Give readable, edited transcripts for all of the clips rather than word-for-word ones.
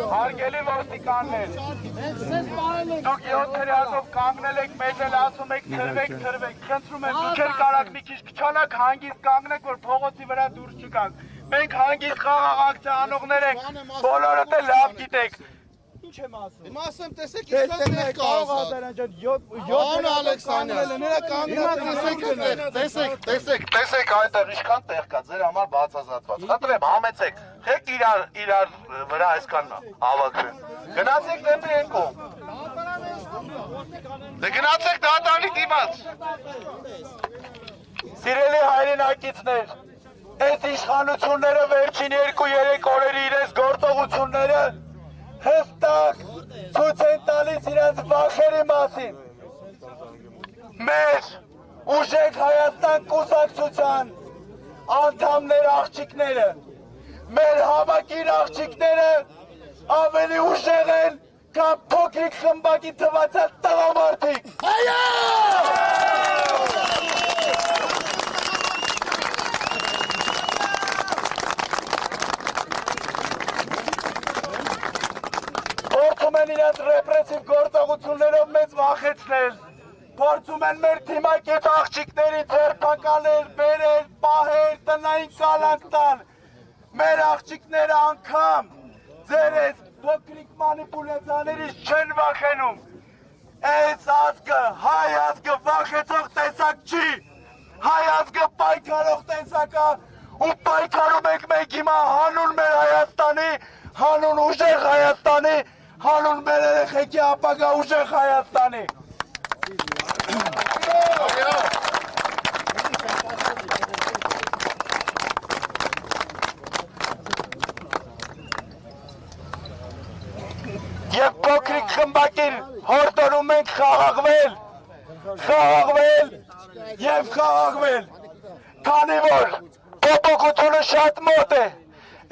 Հարգելի ոստիկաններ, դուք 7 հրեազով կանգնել եք, մեզ էլ ասում եք թրվեք, խնդրում եմ, դուք էլ կարաք մի քիչ քչանաք, հանգիստ կանգնեք, որ փողոցի վրա դուրս չգանք։ Մենք հանգիստ խաղաղ ակցիա անողներ ենք, բոլորդ էլ լավ գիտեք։ Ինչ եմ ասում։ Հիմա ասեմ, տեսեք, ինչքան տեղ կա ասած։ Ան Ալեքսանյան, նրա կանգնած տեսեք այնտեղ ինչքան տեղ կա, ձեր համար բացազատված։ Խնդրեմ, համեցեք, խեք իրար վրա այսքան հավաքվեն։ Գնացեք դեպի այն կողմ։ Դե գնացեք դատարանի դիմաց։ Սիրելի հայրենակիցներ, այս իշխանությունները վերջին 2-3 օրերի իրենց գործողությունները հստակ ցույց են տալիս իրենց վախերի մասին։ Մեր ուժեղ Հայաստան կուսակցության անդամներ աղջիկները, մեր հավաքիր աղջիկները ավելի ուժեղ են, քան փոքրիկ խմբակի թվացած տղամարդիկ։ Փորձում են իրենց ռեպրեսիվ գործողություններով մեզ վախեցնել, փորձում են մեր թիմակից աղջիկների ձերբակալել, բերել, պահել, տնային կալանք տալ։ Մեր աղջիկները անգամ ձեր այս փոքրիկ մանիպուլյացիաներից չեն վախենում։ Այս ազգը, հայ ազգը վախեցող տեսակ չի։ Հայ ազգը պայքարող տեսակ է ու պայքարում ենք մենք հիմա հանուն մեր Հայաստանի, հանուն ուժեղ Հայաստանի, հանուն մեր երեխեքի ապագա ուժեղ Հայաստանի։ Եվ փոքրիկ խմբակին հորդորում ենք խաղաղվել եւ խաղաղվել, քանի որ փոփոխությունը շատ մոտ է։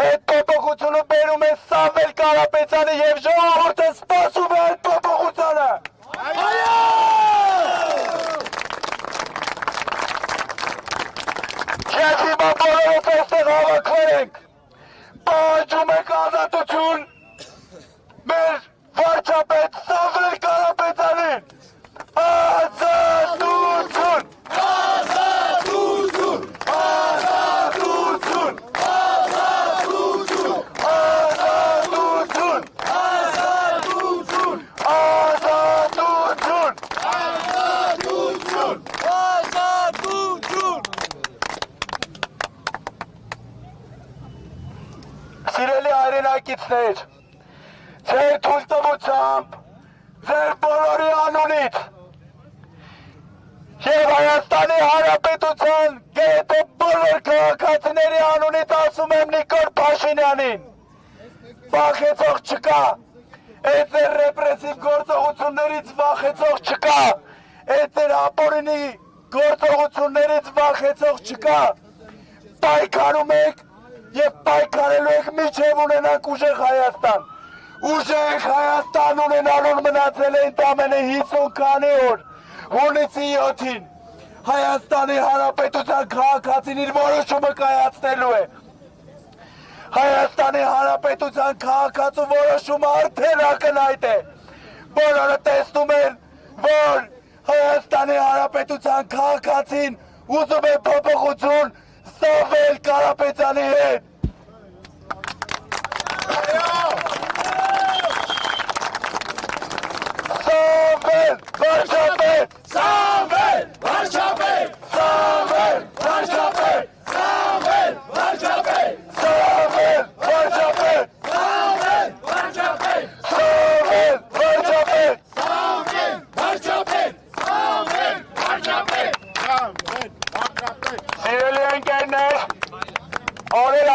Այդ փոփոխությունը բերում է Սամվել Կարապետյանը եւ ժողովուրդը սպասում է այդ փոփոխությանը։ Եվ հիմա բոլորս այստեղ հավաքվել ենք, պահանջում ենք ազատություն մեր վարչապետ Սամվել Կարապետյանին։ Ազատություն! Ազատություն! Ազատություն! Ազատություն! Ազատություն! Ազատություն! Ազատություն! Ազատություն! Ազատություն! Սիրելի հայրենակիցներ, ձեր թույլտվությամբ, ձեր բոլորի անունից և Հայաստանի Հանրապետության գետը բոլոր քաղաքացիների անունից ասում եմ Նիկոլ Փաշինյանին, վախեցող չկա, այդ ձեր ռեպրեսիվ գործողություններից վախեցող չկա, այդ ձեր ապօրինի գործողություններից վախեցող չկա, պայքարում եք և պայքարելու եք մինչև ունենանք ուժեղ Հայաստան։ Ուժեղ Հայաստան ունենալուն մնացել է ընդամենը 50 քանի օր, հունիսի 7-ին Հայաստանի Հանրապետության քաղաքացին իր որոշումը կայացնելու է։ Հայաստանի Հանրապետության քաղաքացու որոշումը արդեն ակնհայտ է։ Բոլորը տեսնում են, որ Հայաստանի Հանրապետության քաղաքացին ուզում է փոփոխություն Սամվել Կարապետյանի հետ։ վարչապետ, Սամվել վարչապետ, Սամվել վարչապետ, Սամվել վարչապետ, Սամվել վարչապետ, Սամվել վարչապետ, Սամվել վարչապետ, Սամվել վարչապետ, Սամվել վարչապետ, Սիրելի ընկերներ, օրեր